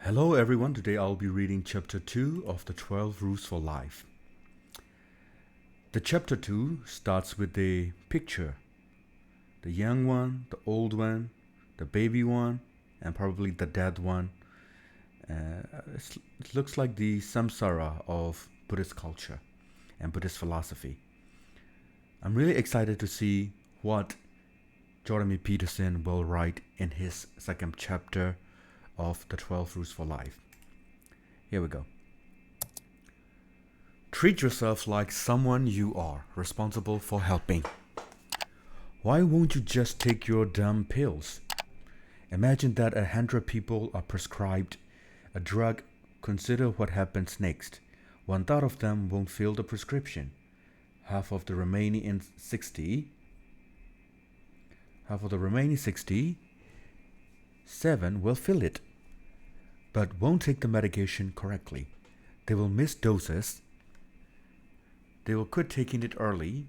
Hello everyone, today I'll be reading chapter 2 of the 12 Rules for Life. The chapter 2 starts with a picture. The young one, the old one, the baby one, and probably the dead one. It looks like the samsara of Buddhist culture and Buddhist philosophy. I'm really excited to see what Jordan Peterson will write in his second chapter of the 12 Rules for Life. Here we go. Treat yourself like someone you are responsible for helping. Why won't you just take your damn pills? Imagine that 100 people are prescribed a drug. Consider what happens next. 1/3 of them won't fill the prescription. Half of the remaining 60, 7 will fill it, but won't take the medication correctly. They will miss doses. They will quit taking it early.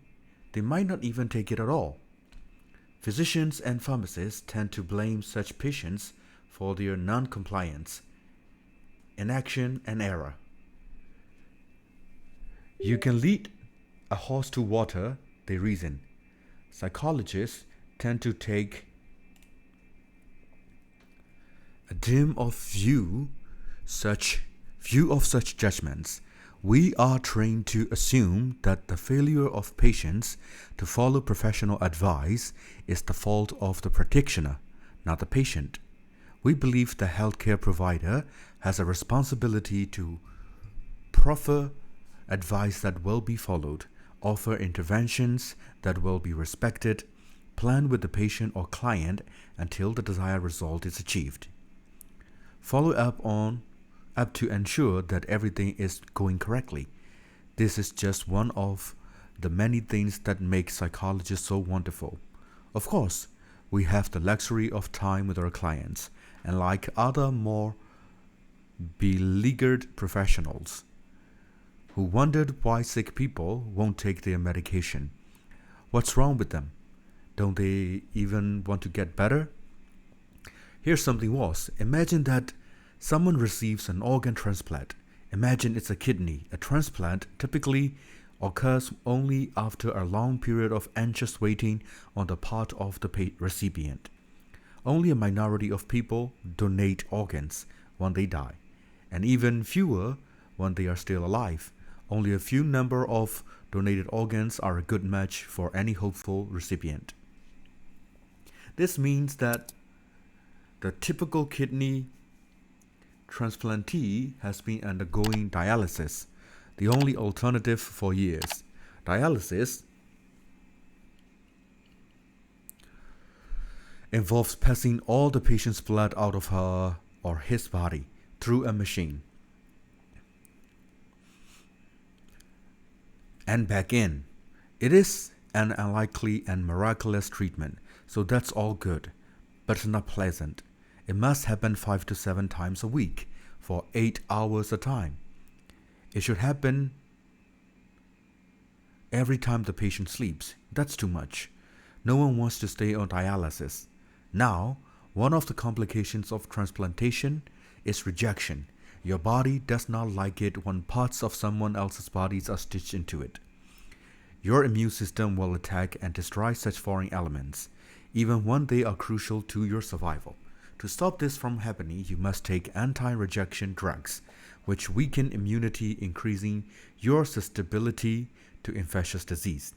They might not even take it at all. Physicians and pharmacists tend to blame such patients for their non-compliance, inaction, and error. You can lead a horse to water, they reason. Psychologists tend to take a dim of view of such judgments. We are trained to assume that the failure of patients to follow professional advice is the fault of the practitioner, not the patient. We believe the healthcare provider has a responsibility to proffer advice that will be followed, offer interventions that will be respected, plan with the patient or client until the desired result is achieved. Follow up to ensure that everything is going correctly. This is just one of the many things that make psychologists so wonderful. Of course, we have the luxury of time with our clients, and like other more beleaguered professionals who wondered why sick people won't take their medication. What's wrong with them? Don't they even want to get better? Here's something worse. Imagine that someone receives an organ transplant. Imagine it's a kidney. A transplant typically occurs only after a long period of anxious waiting on the part of the recipient. Only a minority of people donate organs when they die, and even fewer when they are still alive. Only a few number of donated organs are a good match for any hopeful recipient. This means that the typical kidney transplantee has been undergoing dialysis, the only alternative for years. Dialysis involves passing all the patient's blood out of her or his body through a machine and back in. It is an unlikely and miraculous treatment, so that's all good, but it's not pleasant. It must happen 5 to 7 times a week for 8 hours a time. It should happen every time the patient sleeps. That's too much. No one wants to stay on dialysis. Now, one of the complications of transplantation is rejection. Your body does not like it when parts of someone else's bodies are stitched into it. Your immune system will attack and destroy such foreign elements, even when they are crucial to your survival. To stop this from happening, you must take anti-rejection drugs, which weaken immunity, increasing your susceptibility to infectious disease.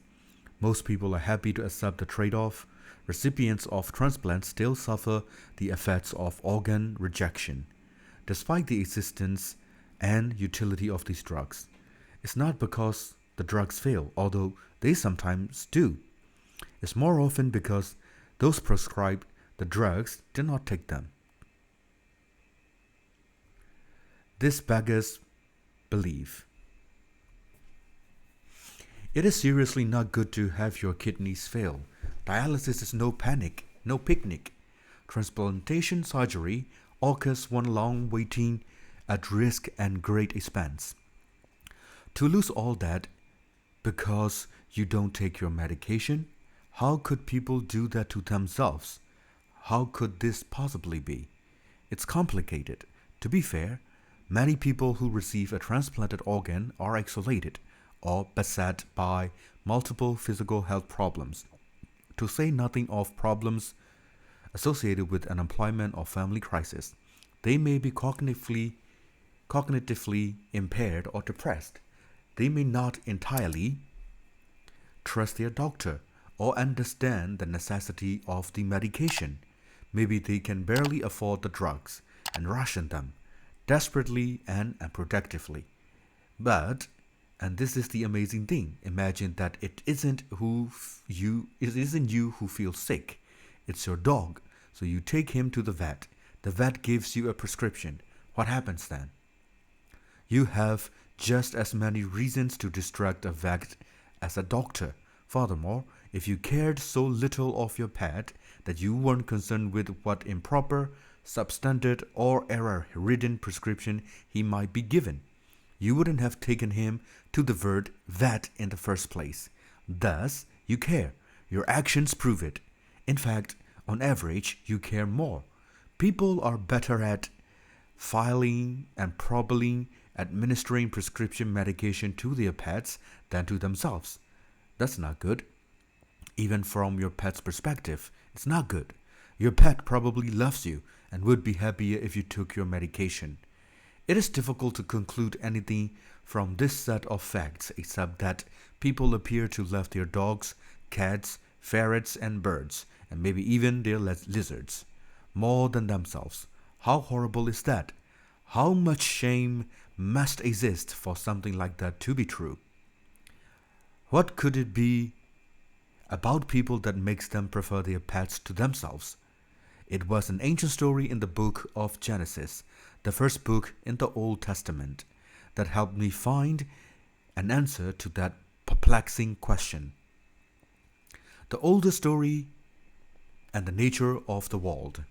Most people are happy to accept the trade-off. Recipients of transplants still suffer the effects of organ rejection, despite the existence and utility of these drugs. It's not because the drugs fail, although they sometimes do. It's more often because those prescribed the drugs did not take them. This beggars belief. It is seriously not good to have your kidneys fail. Dialysis is no picnic. Transplantation surgery occurs one long waiting at risk and great expense. To lose all that because you don't take your medication? How could people do that to themselves? How could this possibly be? It's complicated. To be fair, many people who receive a transplanted organ are isolated or beset by multiple physical health problems, to say nothing of problems associated with unemployment or family crisis. They may be cognitively impaired or depressed. They may not entirely trust their doctor or understand the necessity of the medication. Maybe they can barely afford the drugs and ration them desperately and unproductively. But, and this is the amazing thing, imagine that it isn't you who feels sick, it's your dog. So you take him to the vet. The vet gives you a prescription. What happens then? You have just as many reasons to distract a vet as a doctor. Furthermore, if you cared so little of your pet that you weren't concerned with what improper, substandard, or error-ridden prescription he might be given, you wouldn't have taken him to the word vet in the first place. Thus, you care. Your actions prove it. In fact, on average, you care more. People are better at filing and probably administering prescription medication to their pets than to themselves. That's not good. Even from your pet's perspective, it's not good. Your pet probably loves you and would be happier if you took your medication. It is difficult to conclude anything from this set of facts except that people appear to love their dogs, cats, ferrets, and birds, and maybe even their lizards, more than themselves. How horrible is that? How much shame must exist for something like that to be true? What could it be about people that makes them prefer their pets to themselves? It was an ancient story in the book of Genesis, the first book in the Old Testament, that helped me find an answer to that perplexing question. The older story and the nature of the world.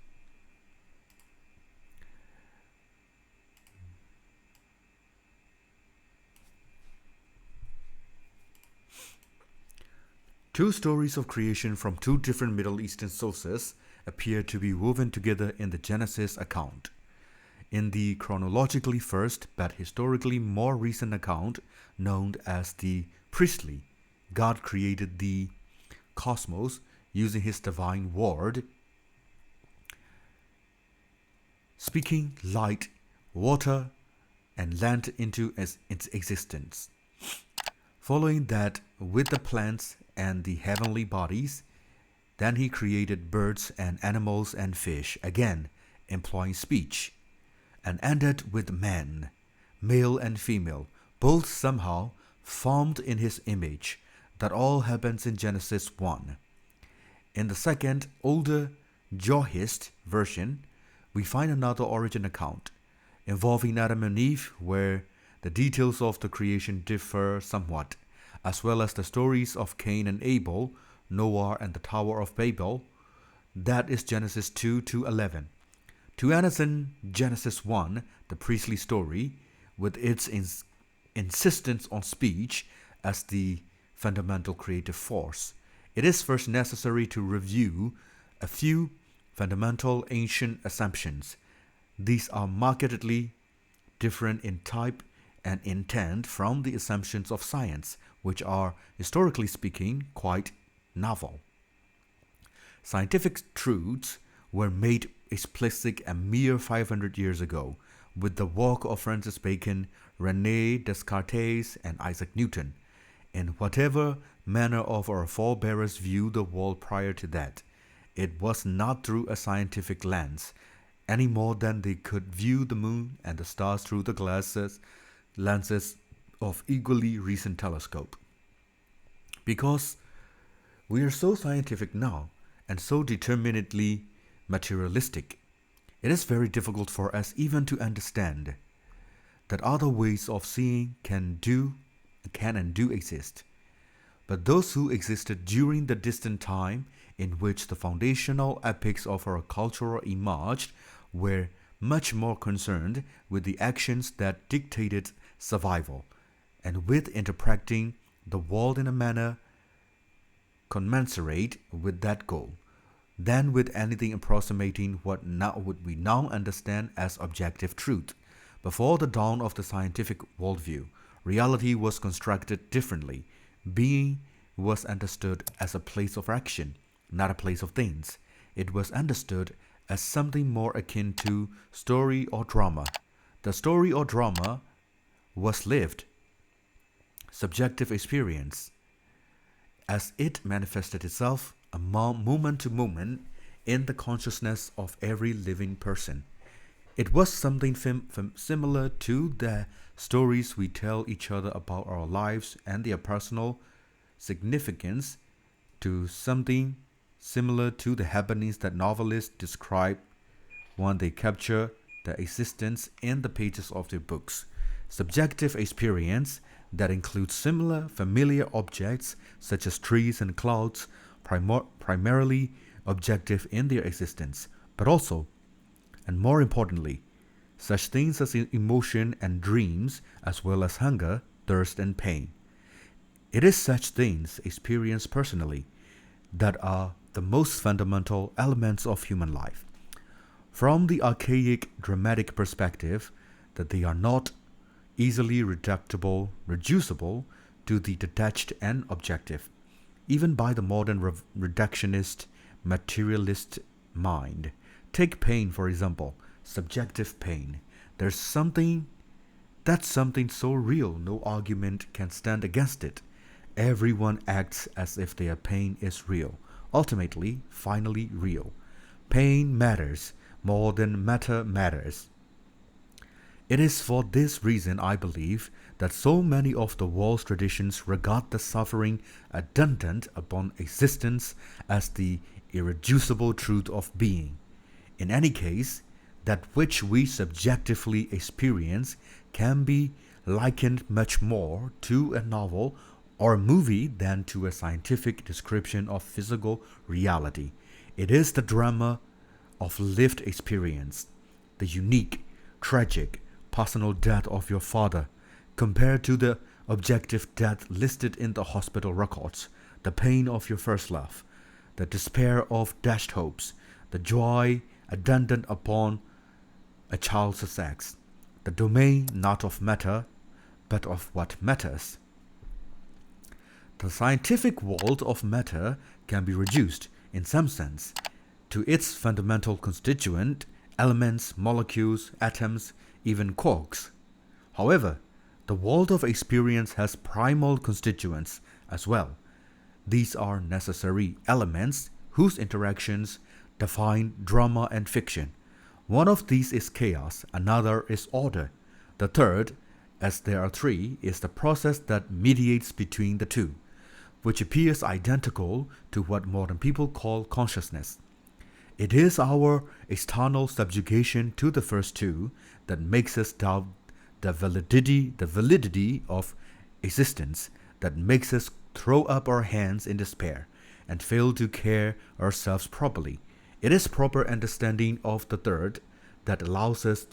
Two stories of creation from two different Middle Eastern sources appear to be woven together in the Genesis account. In the chronologically first but historically more recent account, known as the priestly, God created the cosmos using his divine word, speaking light, water, and land into its existence. Following that, with the plants and the heavenly bodies, then he created birds and animals and fish, again employing speech, and ended with man, male and female, both somehow formed in his image. That all happens in Genesis 1. In the second, older Johist version, we find another origin account involving Adam and Eve, where the details of the creation differ somewhat, as well as the stories of Cain and Abel, Noah and the Tower of Babel. That is Genesis 2 to 11. To Anderson, Genesis 1, the priestly story, with its insistence on speech as the fundamental creative force, it is first necessary to review a few fundamental ancient assumptions. These are markedly different in type and intent from the assumptions of science, which are, historically speaking, quite novel. Scientific truths were made explicit a mere 500 years ago with the work of Francis Bacon, René Descartes, and Isaac Newton. In whatever manner of our forebears viewed the world prior to that, it was not through a scientific lens, any more than they could view the moon and the stars through the lenses of equally recent telescope. Because we are so scientific now and so determinedly materialistic, it is very difficult for us even to understand that other ways of seeing can and do exist. But those who existed during the distant time in which the foundational epics of our culture emerged were much more concerned with the actions that dictated survival and with interpreting the world in a manner commensurate with that goal. than with anything approximating what we now understand as objective truth. Before the dawn of the scientific worldview, reality was constructed differently. Being was understood as a place of action, not a place of things. It was understood as something more akin to story or drama. The story or drama was lived, subjective experience, as it manifested itself moment to moment in the consciousness of every living person. It was something similar to the stories we tell each other about our lives and their personal significance, to something similar to the happenings that novelists describe when they capture their existence in the pages of their books. Subjective experience that includes similar familiar objects such as trees and clouds, primarily objective in their existence, but also, and more importantly, such things as emotion and dreams, as well as hunger, thirst, and pain. It is such things experienced personally that are the most fundamental elements of human life. From the archaic dramatic perspective, that they are not easily reducible to the detached and objective, even by the modern reductionist, materialist mind. Take pain, for example, subjective pain. That's something so real, no argument can stand against it. Everyone acts as if their pain is real, ultimately, finally real. Pain matters more than matter matters. It is for this reason, I believe, that so many of the world's traditions regard the suffering attendant upon existence as the irreducible truth of being. In any case, that which we subjectively experience can be likened much more to a novel or a movie than to a scientific description of physical reality. It is the drama of lived experience, the unique, tragic, personal death of your father, compared to the objective death listed in the hospital records, the pain of your first love, the despair of dashed hopes, the joy attendant upon a child's sex, the domain not of matter, but of what matters. The scientific world of matter can be reduced, in some sense, to its fundamental constituent elements, molecules, atoms, even quarks. However, the world of experience has primal constituents as well. These are necessary elements whose interactions define drama and fiction. One of these is chaos, another is order. The third, as there are three, is the process that mediates between the two, which appears identical to what modern people call consciousness. It is our external subjugation to the first two that makes us doubt the validity of existence, that makes us throw up our hands in despair and fail to care ourselves properly. It is proper understanding of the third that allows us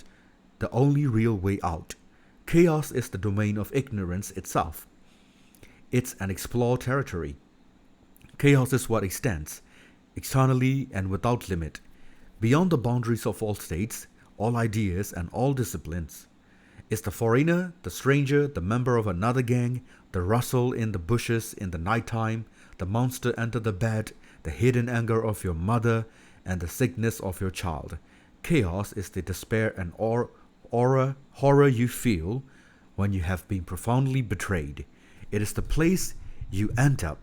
the only real way out. Chaos is the domain of ignorance itself. It's an explored territory. Chaos is what extends, externally and without limit, beyond the boundaries of all states, all ideas, and all disciplines. It's the foreigner, the stranger, the member of another gang, the rustle in the bushes in the nighttime, the monster under the bed, the hidden anger of your mother, and the sickness of your child. Chaos is the despair and horror you feel when you have been profoundly betrayed. It is the place you end up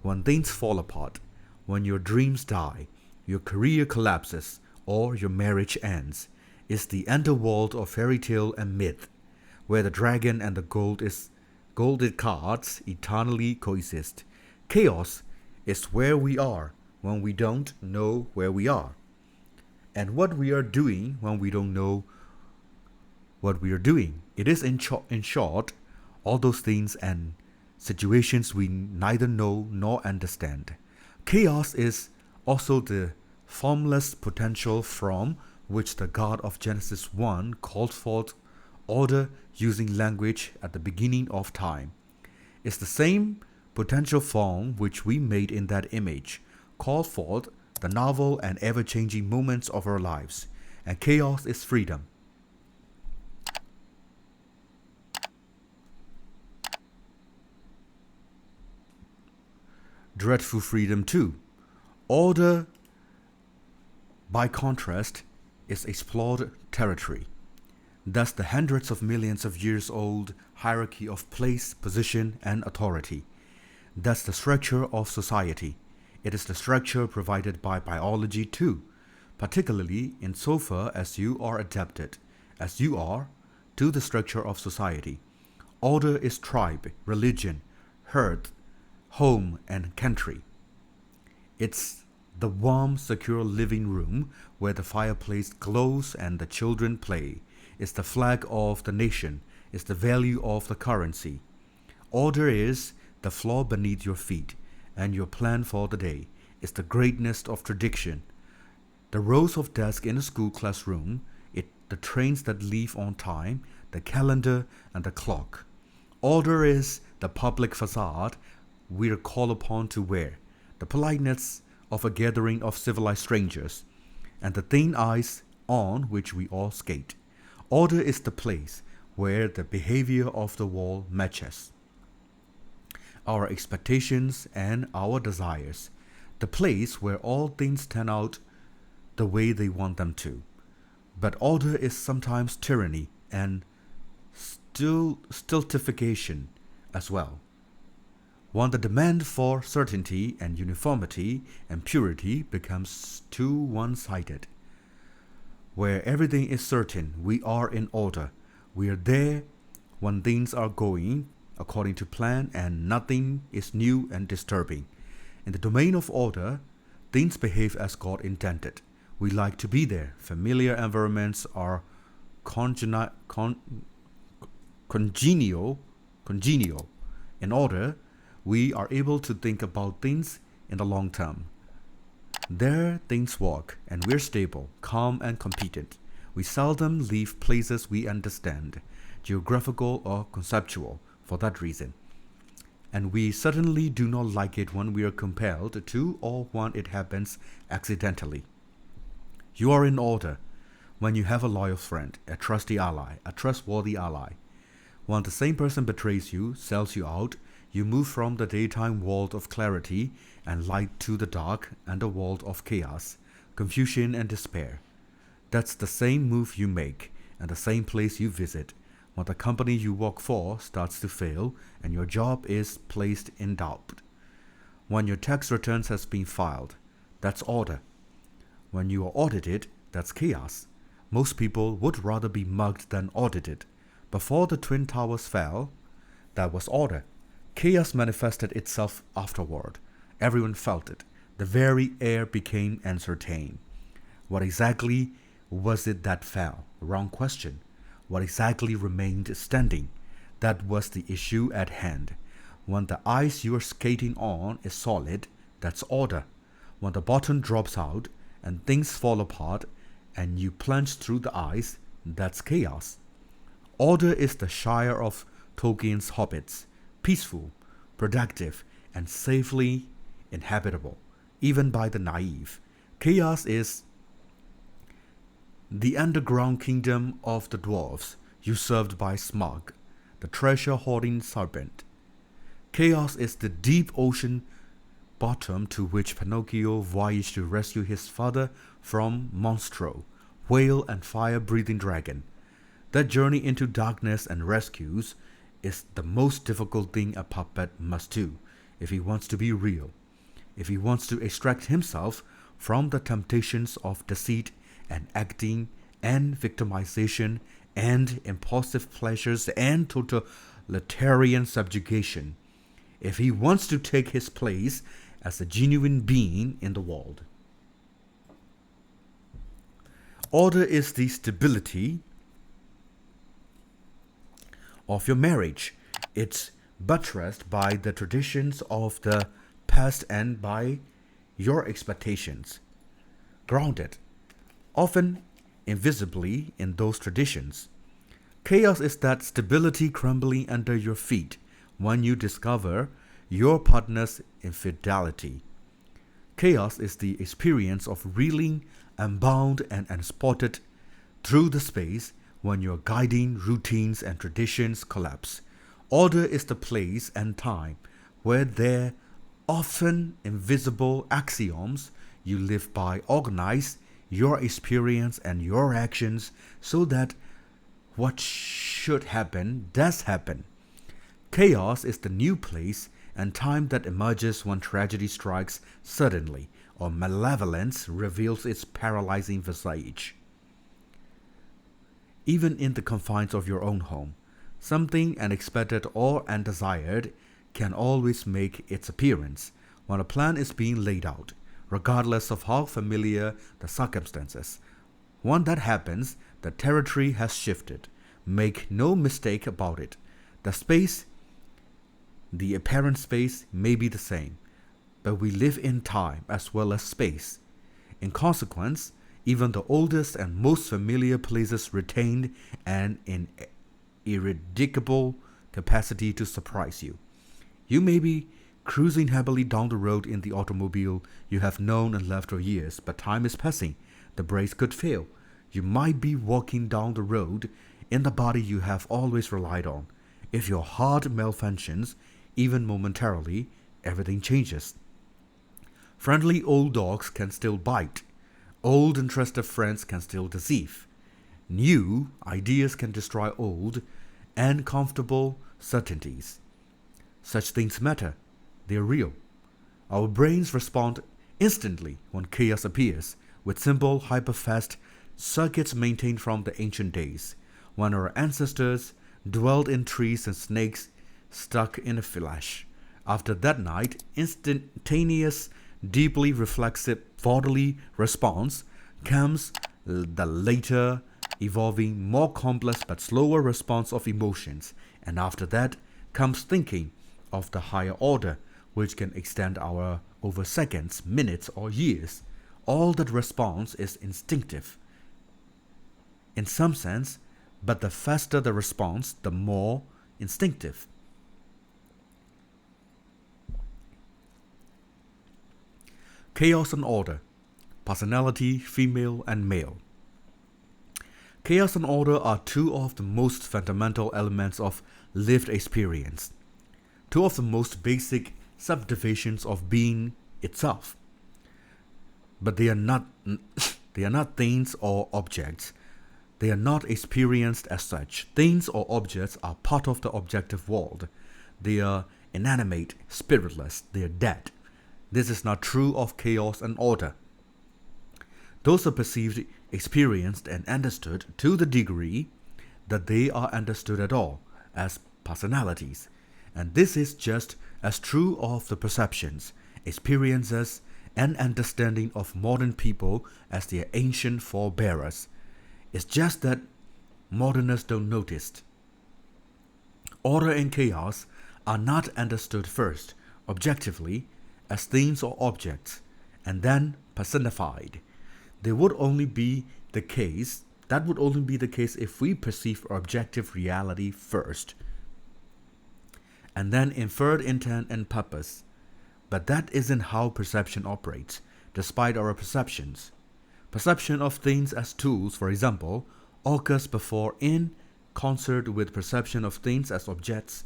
when things fall apart, when your dreams die, your career collapses, or your marriage ends. It's the underworld of fairy tale and myth, where the dragon and the golded cards eternally coexist. Chaos is where we are when we don't know where we are, and what we are doing when we don't know what we are doing. It is in short, all those things and situations we neither know nor understand. Chaos is also the formless potential from which the God of Genesis 1 called forth order using language at the beginning of time. It's the same potential form which we made in that image, called forth the novel and ever-changing moments of our lives, and chaos is freedom. Dreadful freedom too. Order, by contrast, is explored territory. Thus the hundreds of millions of years old hierarchy of place, position, and authority. Thus the structure of society. It is the structure provided by biology too, particularly insofar as you are adapted, as you are, to the structure of society. Order is tribe, religion, herd, home, and country. It's the warm, secure living room where the fireplace glows and the children play. It's the flag of the nation. It's the value of the currency. Order is the floor beneath your feet, and your plan for the day. It's the greatness of tradition. The rows of desks in a school classroom, the trains that leave on time, the calendar, and the clock. Order is the public facade we are called upon to wear, the politeness of a gathering of civilized strangers, and the thin ice on which we all skate. Order is the place where the behavior of the wall matches our expectations and our desires, the place where all things turn out the way they want them to. But order is sometimes tyranny and stultification as well. When the demand for certainty and uniformity and purity becomes too one-sided, where everything is certain, we are in order. We are there when things are going according to plan and nothing is new and disturbing. In the domain of order, things behave as God intended. We like to be there. Familiar environments are congenial. In order, we are able to think about things in the long term. There things work, and we're stable, calm, and competent. We seldom leave places we understand, geographical or conceptual, for that reason. And we certainly do not like it when we are compelled to or when it happens accidentally. You are in order when you have a loyal friend, a trusty ally, a trustworthy ally. When the same person betrays you, sells you out, you move from the daytime world of clarity and light to the dark and the world of chaos, confusion, and despair. That's the same move you make and the same place you visit when the company you work for starts to fail and your job is placed in doubt. When your tax returns has been filed, that's order. When you are audited, that's chaos. Most people would rather be mugged than audited. Before the Twin Towers fell, that was order. Chaos manifested itself afterward. Everyone felt it. The very air became uncertain. What exactly was it that fell? Wrong question. What exactly remained standing? That was the issue at hand. When the ice you are skating on is solid, that's order. When the bottom drops out and things fall apart and you plunge through the ice, that's chaos. Order is the Shire of Tolkien's hobbits, peaceful, productive, and safely inhabitable, even by the naive. Chaos is the underground kingdom of the dwarves, usurped by Smog, the treasure-hoarding serpent. Chaos is the deep ocean bottom to which Pinocchio voyaged to rescue his father from Monstro, whale and fire-breathing dragon. That journey into darkness and rescues is the most difficult thing a puppet must do if he wants to be real, if he wants to extract himself from the temptations of deceit and acting and victimization and impulsive pleasures and totalitarian subjugation, if he wants to take his place as a genuine being in the world. Order is the stability of your marriage. It's buttressed by the traditions of the past and by your expectations, grounded, often invisibly, in those traditions. Chaos is that stability crumbling under your feet when you discover your partner's infidelity. Chaos is the experience of reeling, unbound and unspotted through the space when your guiding routines and traditions collapse. Order is the place and time where their often invisible axioms you live by organize your experience and your actions so that what should happen does happen. Chaos is the new place and time that emerges when tragedy strikes suddenly or malevolence reveals its paralyzing visage. Even in the confines of your own home, something unexpected or undesired can always make its appearance when a plan is being laid out, regardless of how familiar the circumstances. When that happens, the territory has shifted. Make no mistake about it. The apparent space may be the same, but we live in time as well as space. In consequence, even the oldest and most familiar places retain an ineradicable capacity to surprise you. You may be cruising happily down the road in the automobile you have known and loved for years, but time is passing. The brakes could fail. You might be walking down the road in the body you have always relied on. If your heart malfunctions, even momentarily, everything changes. Friendly old dogs can still bite. Old and trusted friends can still deceive. New ideas can destroy old and comfortable certainties. Such things matter. They are real. Our brains respond instantly when chaos appears, with simple, hyperfast circuits maintained from the ancient days, when our ancestors dwelled in trees and snakes stuck in a flash. After that night, instantaneous, deeply reflexive bodily response comes the later, evolving, more complex but slower response of emotions, and after that comes thinking of the higher order, which can extend over seconds, minutes, or years. All that response is instinctive in some sense, but the faster the response, the more instinctive. Chaos and order. Personality, female and male. Chaos and order are two of the most fundamental elements of lived experience, two of the most basic subdivisions of being itself. But they are not things or objects. They are not experienced as such. Things or objects are part of the objective world. They are inanimate, spiritless, they are dead. This is not true of chaos and order. Those are perceived, experienced, and understood to the degree that they are understood at all as personalities. And this is just as true of the perceptions, experiences, and understanding of modern people as their ancient forebearers. It's just that modernists don't notice. Order and chaos are not understood first, objectively, as things or objects, and then personified. That would only be the case if we perceive objective reality first, and then inferred intent and purpose. But that isn't how perception operates, despite our perceptions. Perception of things as tools, for example, occurs before in concert with perception of things as objects.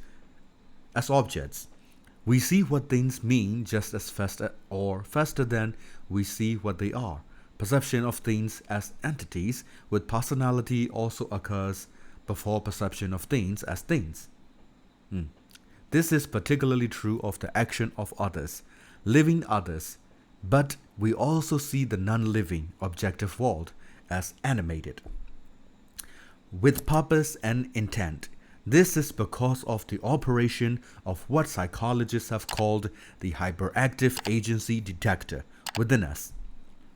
We see what things mean just as fast or faster than we see what they are. Perception of things as entities with personality also occurs before perception of things as things. This is particularly true of the action of others, living others, but we also see the non-living objective world as animated, with purpose and intent. This is because of the operation of what psychologists have called the hyperactive agency detector within us.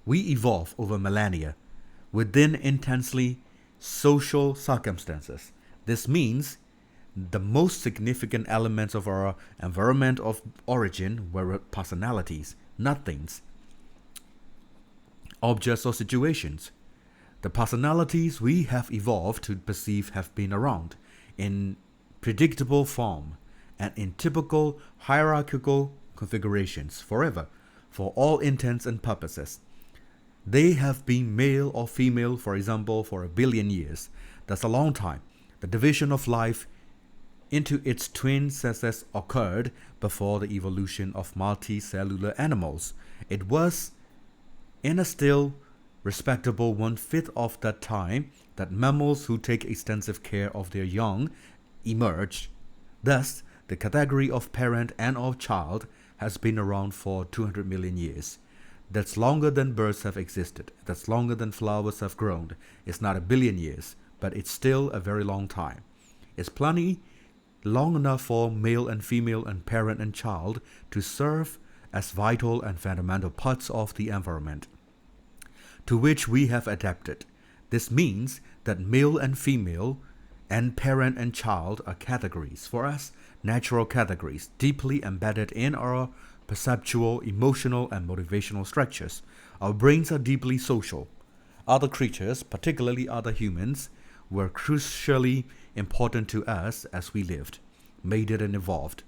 We evolve over millennia within intensely social circumstances. This means the most significant elements of our environment of origin were personalities, not things, objects or situations. The personalities we have evolved to perceive have been around in predictable form and in typical hierarchical configurations forever. for all intents and purposes. They have been male or female, for example, for 1 billion years. That's a long time. The division of life into its twin sexes occurred before the evolution of multicellular animals. It was in a still respectable 1/5 of that time that mammals who take extensive care of their young emerged. Thus, the category of parent and of child has been around for 200 million years. That's longer than birds have existed. That's longer than flowers have grown. It's not 1 billion years, but it's still a very long time. It's plenty long enough for male and female and parent and child to serve as vital and fundamental parts of the environment to which we have adapted. This means that male and female and parent and child are categories for us, natural categories deeply embedded in our perceptual, emotional, and motivational structures. Our brains are deeply social. Other creatures, particularly other humans, were crucially important to us as we lived, mated, and evolved.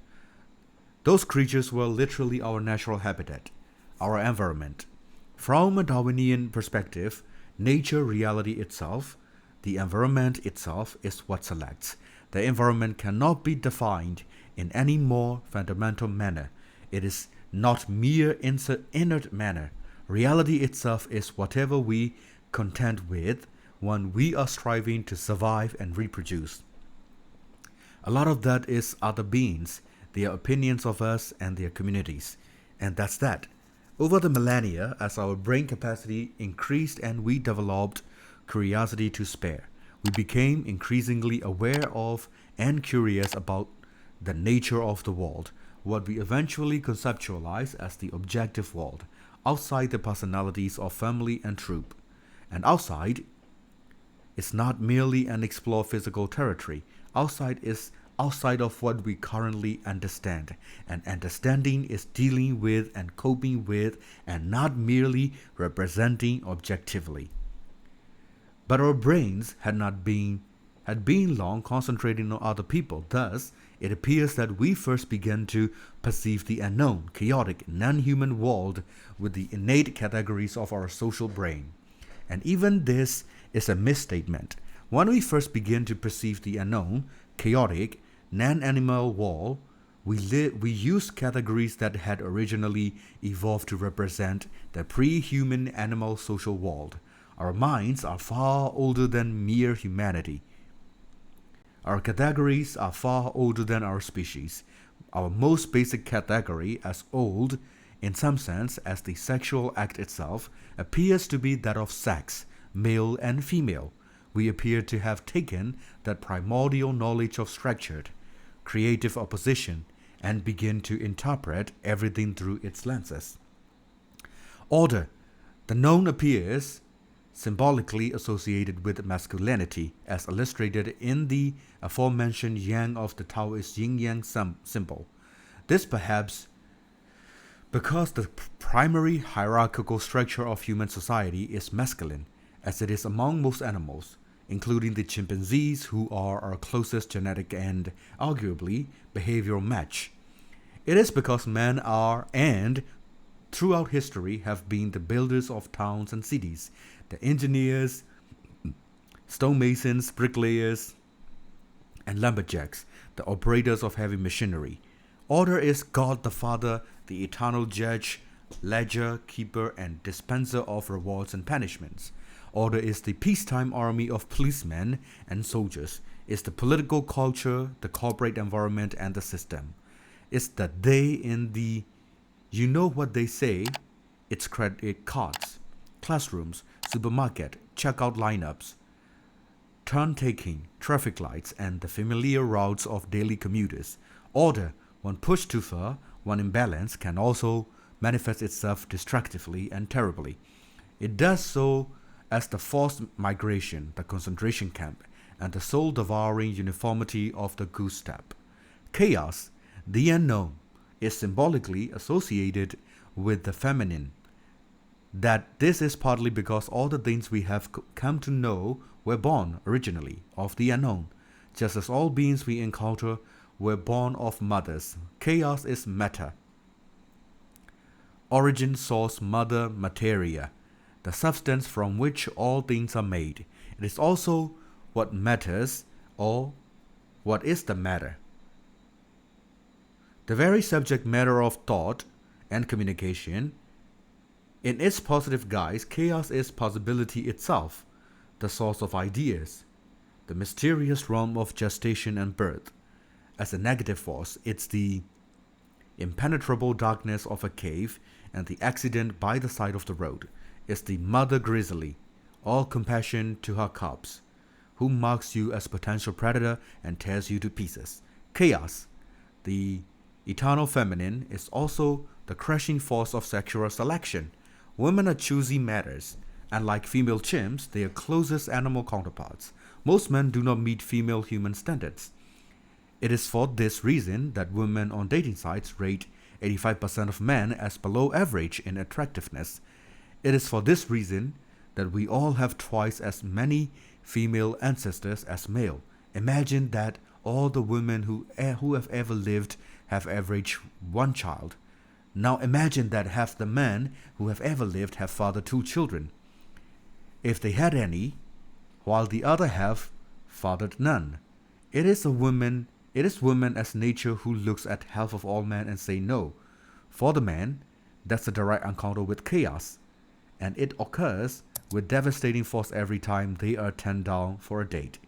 Those creatures were literally our natural habitat, our environment. From a Darwinian perspective, nature, reality itself, the environment itself is what selects. The environment cannot be defined in any more fundamental manner. It is not mere inert matter. Reality itself is whatever we contend with when we are striving to survive and reproduce. A lot of that is other beings, their opinions of us and their communities. And that's that. Over the millennia, as our brain capacity increased and we developed curiosity to spare, we became increasingly aware of and curious about the nature of the world, what we eventually conceptualize as the objective world, outside the personalities of family and troop. And outside is not merely an explored physical territory. Outside is outside of what we currently understand, and understanding is dealing with and coping with and not merely representing objectively. But our brains had been long concentrating on other people. Thus, it appears that we first began to perceive the unknown, chaotic, non-human world with the innate categories of our social brain. And even this is a misstatement. When we first begin to perceive the unknown, chaotic, non-animal world, we used categories that had originally evolved to represent the pre-human animal social world. Our minds are far older than mere humanity. Our categories are far older than our species. Our most basic category, as old, in some sense, as the sexual act itself, appears to be that of sex, male and female. We appear to have taken that primordial knowledge of structured, creative opposition and begin to interpret everything through its lenses. Order. The known appears symbolically associated with masculinity, as illustrated in the aforementioned yang of the Taoist yin-yang symbol. This perhaps because the primary hierarchical structure of human society is masculine, as it is among most animals, including the chimpanzees, who are our closest genetic and, arguably, behavioral match. It is because men are, and throughout history have been, the builders of towns and cities, the engineers, stonemasons, bricklayers, and lumberjacks, the operators of heavy machinery. Order is God the Father, the eternal judge, ledger, keeper, and dispenser of rewards and punishments. Order is the peacetime army of policemen and soldiers. It's the political culture, the corporate environment, and the system. It's that they in the, you know what they say, it's credit cards, classrooms, supermarket, checkout lineups, turn-taking, traffic lights, and the familiar routes of daily commuters. Order, when pushed too far, when imbalanced, can also manifest itself destructively and terribly. It does so as the forced migration, the concentration camp, and the soul-devouring uniformity of the goose step. Chaos, the unknown, is symbolically associated with the feminine. That this is partly because all the things we have come to know were born originally of the unknown, just as all beings we encounter were born of mothers. Chaos is matter. origin, source, mother, materia, the substance from which all things are made. It is also what matters, or what is the matter. The very subject matter of thought and communication. In its positive guise, chaos is possibility itself, the source of ideas, the mysterious realm of gestation and birth. As a negative force, it's the impenetrable darkness of a cave, and the accident by the side of the road is the mother grizzly, all compassion to her cubs, who marks you as potential predator and tears you to pieces. Chaos, the eternal feminine, is also the crushing force of sexual selection. Women are choosy matters, and like female chimps, they are closest animal counterparts. Most men do not meet female human standards. It is for this reason that women on dating sites rate 85% of men as below average in attractiveness. It is for this reason that we all have twice as many female ancestors as male. Imagine that all the women who have ever lived have averaged one child. Now imagine that half the men who have ever lived have fathered 2 children, if they had any, while the other half fathered none. It is women as nature who looks at half of all men and say no. For the man, that's a direct encounter with chaos, and it occurs with devastating force every time they are turned down for a date.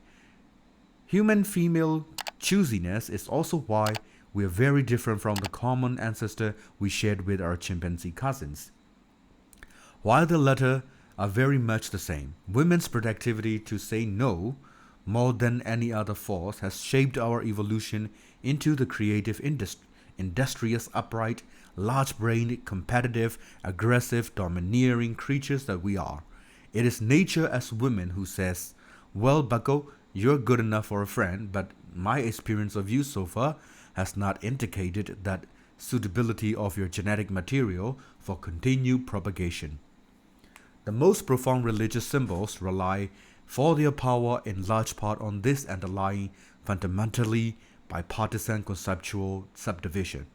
Human female choosiness is also why we are very different from the common ancestor we shared with our chimpanzee cousins. While the latter are very much the same, women's productivity to say no more than any other force has shaped our evolution into the creative, industrious, upright, large-brained, competitive, aggressive, domineering creatures that we are. It is nature as women who says, well, Bucko, you're good enough for a friend, but my experience of you so far has not indicated that suitability of your genetic material for continued propagation. The most profound religious symbols rely for their power in large part on this underlying, fundamentally bipartisan conceptual subdivision.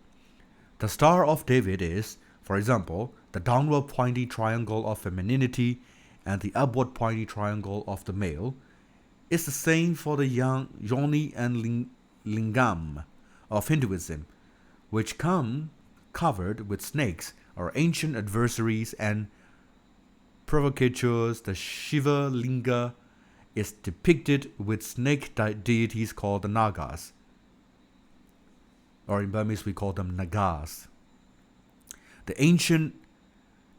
The Star of David is, for example, the downward pointing triangle of femininity, and the upward pointing triangle of the male. Is the same for the yoni and lingam of Hinduism, which come covered with snakes, our ancient adversaries and provocateurs. The Shiva Linga is depicted with snake deities called the Nagas, or in Burmese we call them Nagas. The ancient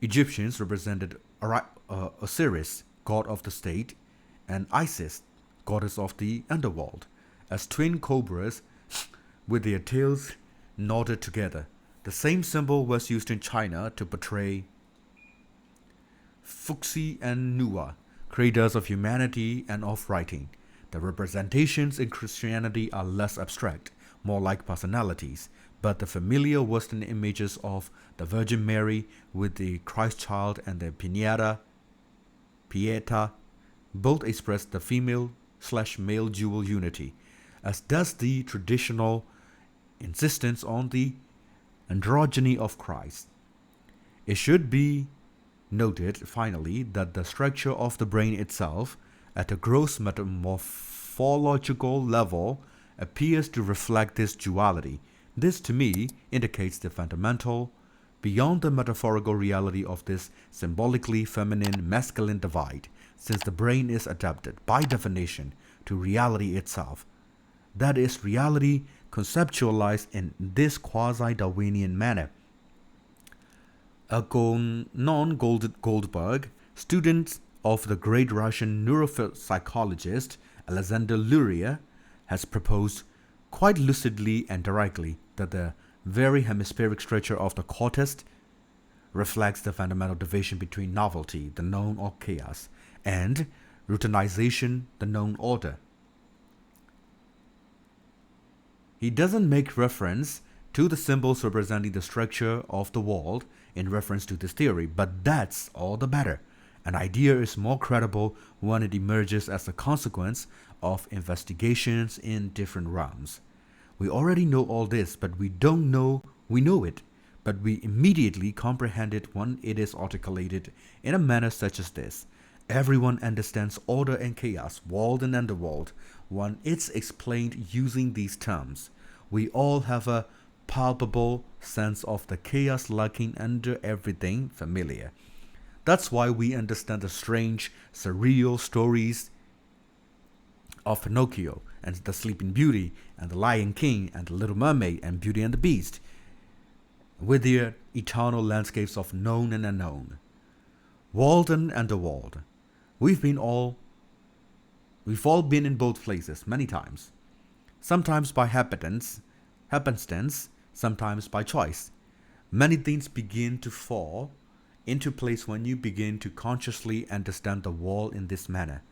Egyptians represented Osiris, god of the state, and Isis, goddess of the underworld, as twin cobras with their tails knotted together. The same symbol was used in China to portray Fuxi and Nuwa, creators of humanity and of writing. The representations in Christianity are less abstract, more like personalities, but the familiar Western images of the Virgin Mary with the Christ child and the Pieta both express the female/male dual unity, as does the traditional insistence on the androgyny of Christ. It should be noted, finally, that the structure of the brain itself, at a gross metamorphological level, appears to reflect this duality. This, to me, indicates the fundamental, beyond the metaphorical reality of this symbolically feminine-masculine divide, since the brain is adapted, by definition, to reality itself. That is, reality conceptualized in this quasi-Darwinian manner. Agnon Goldberg, student of the great Russian neuropsychologist Alexander Luria, has proposed quite lucidly and directly that the very hemispheric structure of the cortex reflects the fundamental division between novelty, the known or chaos, and routinization, the known order. He doesn't make reference to the symbols representing the structure of the world in reference to this theory, but that's all the better. An idea is more credible when it emerges as a consequence of investigations in different realms. We already know all this, but we don't know we know it. but we immediately comprehend it when it is articulated in a manner such as this. Everyone understands order and chaos, world and underworld, when it's explained using these terms. We all have a palpable sense of the chaos lurking under everything familiar. That's why we understand the strange, surreal stories of Pinocchio and the Sleeping Beauty and the Lion King and the Little Mermaid and Beauty and the Beast, with their eternal landscapes of known and unknown. World and underworld. We've all been in both places many times. Sometimes by happenstance, sometimes by choice. Many things begin to fall into place when you begin to consciously understand the world in this manner.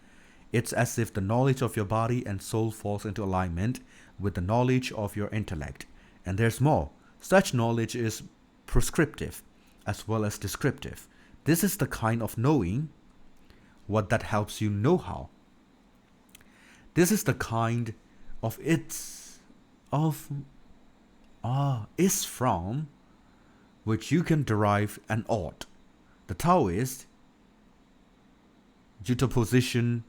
It's as if the knowledge of your body and soul falls into alignment with the knowledge of your intellect. And there's more. Such knowledge is prescriptive as well as descriptive. This is the kind of knowing what that helps you know how. This is the kind of is from which you can derive an ought. The Taoist juxtaposition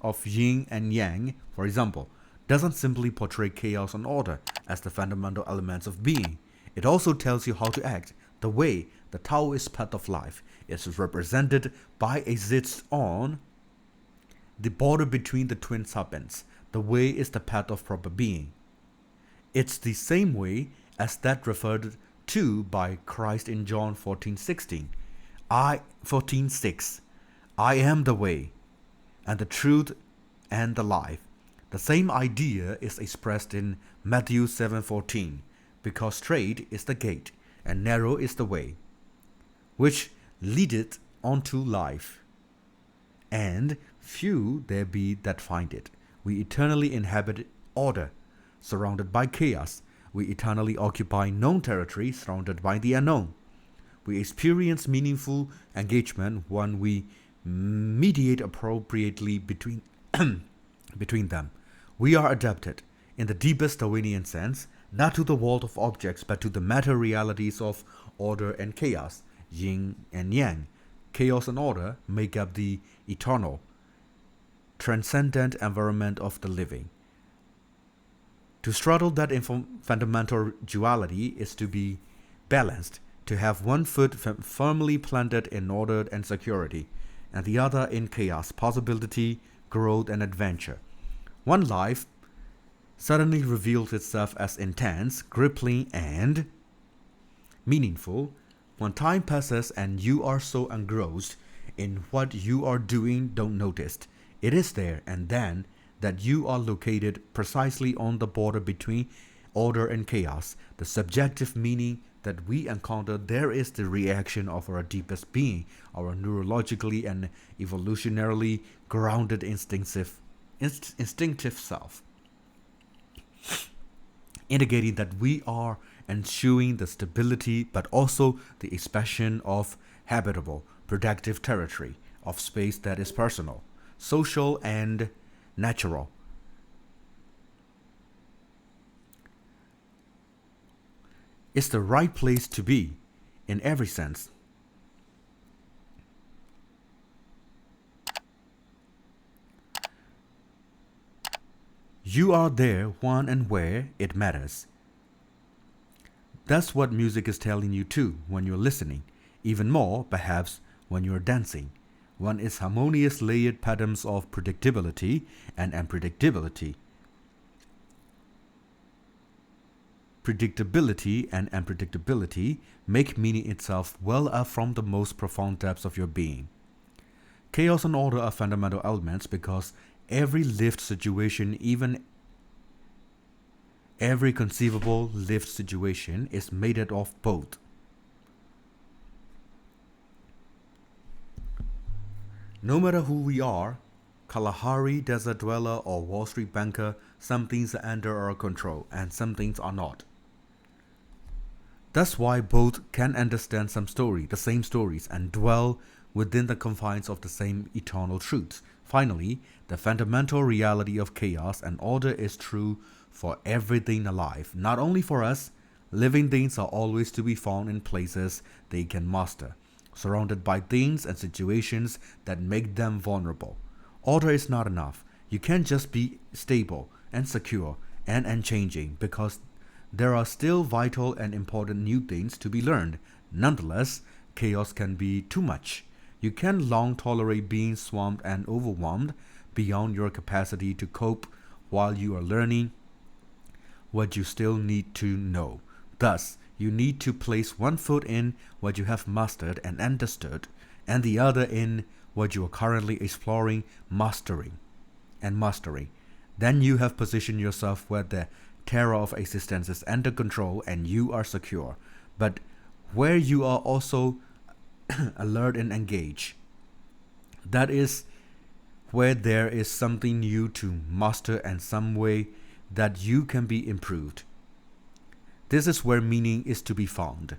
of yin and yang, for example, doesn't simply portray chaos and order as the fundamental elements of being. It also tells you how to act. The way, the Taoist path of life, is represented by a zit on the border between the twin serpents. The way is the path of proper being. It's the same way as that referred to by Christ in John 14:6. I am the way and the truth and the life. The same idea is expressed in Matthew 7:14, because straight is the gate and narrow is the way, which leadeth unto life, and few there be that find it. We eternally inhabit order, surrounded by chaos. We eternally occupy known territory, surrounded by the unknown. We experience meaningful engagement when we mediate appropriately between them. We are adapted, in the deepest Darwinian sense, not to the world of objects, but to the matter realities of order and chaos, yin and yang. Chaos and order make up the eternal, transcendent environment of the living. To straddle that fundamental duality is to be balanced, to have one foot firmly planted in order and security, and the other in chaos, possibility, growth, and adventure. One life suddenly reveals itself as intense, crippling, and meaningful when time passes and you are so engrossed in what you are doing don't notice. It is there and then that you are located precisely on the border between order and chaos. The subjective meaning that we encounter there is the reaction of our deepest being, our neurologically and evolutionarily grounded instinctive self, indicating that we are ensuring the stability but also the expansion of habitable, productive territory, of space that is personal, social, and natural. It's the right place to be in every sense. You are there when and where it matters. That's what music is telling you too when you're listening, even more perhaps when you're dancing. One is harmonious layered patterns of predictability and unpredictability. Predictability and unpredictability make meaning itself well up from the most profound depths of your being. Chaos and order are fundamental elements because every lived situation, even every conceivable lived situation, is made up of both. No matter who we are, Kalahari desert dweller or Wall Street banker, some things are under our control and some things are not. That's why both can understand the same stories, and dwell within the confines of the same eternal truths. Finally, the fundamental reality of chaos and order is true for everything alive, not only for us, Living things are always to be found in places they can master, surrounded by things and situations that make them vulnerable. Order is not enough. You can't just be stable and secure and unchanging because there are still vital and important new things to be learned. Nonetheless, chaos can be too much. You can't long tolerate being swamped and overwhelmed beyond your capacity to cope while you are learning what you still need to know. Thus, you need to place one foot in what you have mastered and understood, and the other in what you are currently exploring, mastering. Then you have positioned yourself where the terror of existence is under control and you are secure, but where you are also alert and engaged. That is where there is something new to master and some way that you can be improved. This is where meaning is to be found.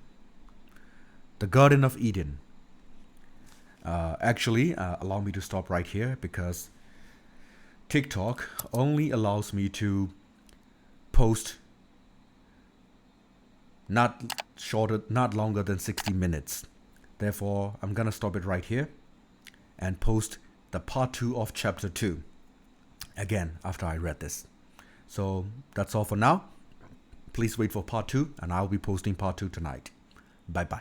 The Garden of Eden. Allow me to stop right here because TikTok only allows me to post not longer than 60 minutes. Therefore, I'm gonna stop it right here and post the part 2 of chapter 2 again after I read this. So that's all for now. Please wait for part 2 and I'll be posting part 2 tonight. Bye bye.